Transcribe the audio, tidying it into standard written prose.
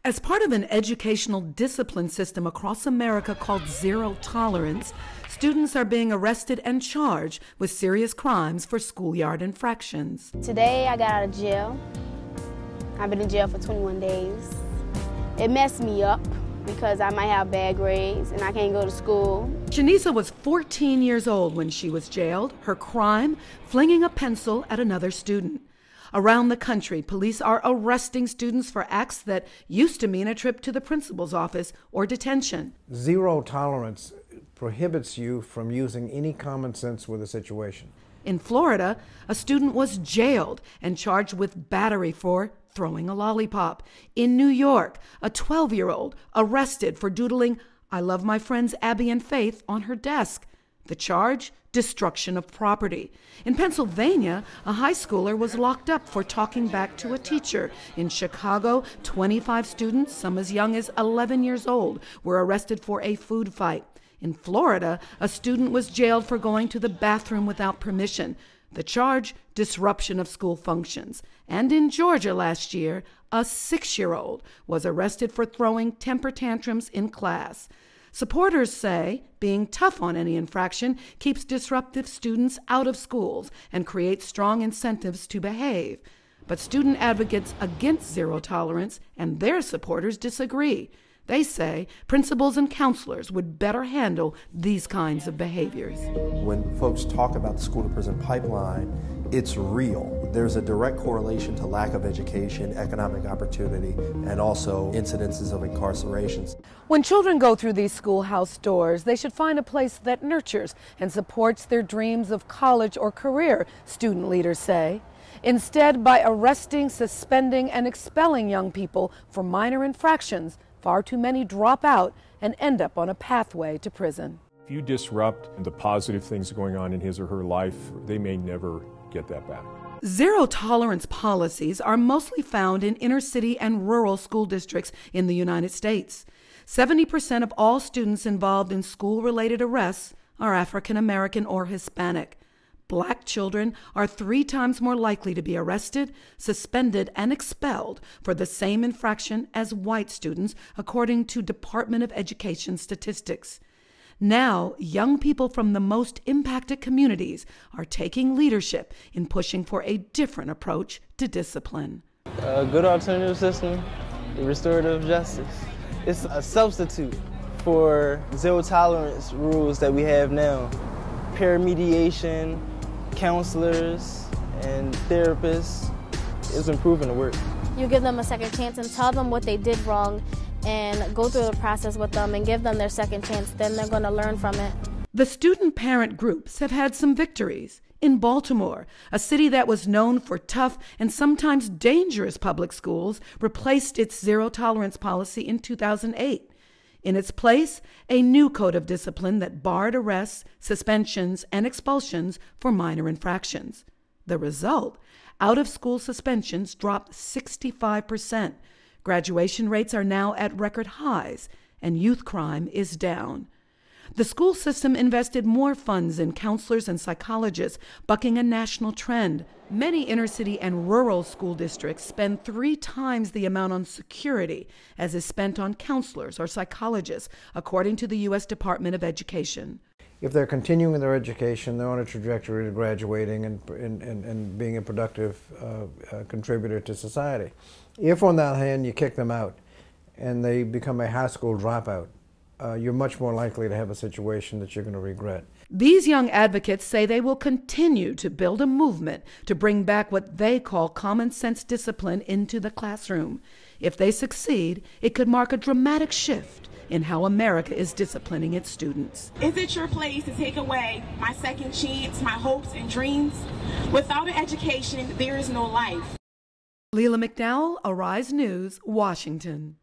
As part of an educational discipline system across America called zero tolerance, students are being arrested and charged with serious crimes for schoolyard infractions. Today I got out of jail. I've been in jail for 21 days. It messed me up because I might have bad grades and I can't go to school. Janisa was 14 years old when she was jailed. Her crime, flinging a pencil at another student. Around the country, police are arresting students for acts that used to mean a trip to the principal's office or detention. Zero tolerance prohibits you from using any common sense with a situation. In Florida, a student was jailed and charged with battery for throwing a lollipop. In New York, a 12-year-old arrested for doodling "I love my friends Abby and Faith" on her desk. The charge? Destruction of property. In Pennsylvania, a high schooler was locked up for talking back to a teacher. In Chicago, 25 students, some as young as 11 years old, were arrested for a food fight. In Florida, a student was jailed for going to the bathroom without permission. The charge? Disruption of school functions. And in Georgia last year, a 6-year-old was arrested for throwing temper tantrums in class. Supporters say being tough on any infraction keeps disruptive students out of schools and creates strong incentives to behave. But student advocates against zero tolerance and their supporters disagree. They say principals and counselors would better handle these kinds of behaviors. When folks talk about the school-to-prison pipeline, it's real. There's a direct correlation to lack of education, economic opportunity, and also incidences of incarcerations. When children go through these schoolhouse doors, they should find a place that nurtures and supports their dreams of college or career, student leaders say. Instead, by arresting, suspending, and expelling young people for minor infractions, far too many drop out and end up on a pathway to prison. If you disrupt the positive things going on in his or her life, they may never get that back. Zero tolerance policies are mostly found in inner city and rural school districts in the United States. 70% of all students involved in school-related arrests are African American or Hispanic. Black children are 3 times more likely to be arrested, suspended, and expelled for the same infraction as white students, according to Department of Education statistics. Now, young people from the most impacted communities are taking leadership in pushing for a different approach to discipline. A good alternative system, restorative justice. It's a substitute for zero tolerance rules that we have now. Peer mediation, counselors, and therapists is improving the work. You give them a second chance and tell them what they did wrong and go through the process with them and give them their second chance. Then they're going to learn from it. The student-parent groups have had some victories. In Baltimore, a city that was known for tough and sometimes dangerous public schools, replaced its zero-tolerance policy in 2008. In its place, a new code of discipline that barred arrests, suspensions, and expulsions for minor infractions. The result? Out-of-school suspensions dropped 65%. Graduation rates are now at record highs, and youth crime is down. The school system invested more funds in counselors and psychologists, bucking a national trend. Many inner-city and rural school districts spend 3 times the amount on security as is spent on counselors or psychologists, according to the U.S. Department of Education. If they're continuing their education, they're on a trajectory to graduating and being a productive contributor to society. If, on the other hand, you kick them out and they become a high school dropout, you're much more likely to have a situation that you're going to regret. These young advocates say they will continue to build a movement to bring back what they call common sense discipline into the classroom. If they succeed, it could mark a dramatic shift in how America is disciplining its students. Is it your place to take away my second chance, my hopes and dreams? Without an education, there is no life. Leila McDowell, Arise News, Washington.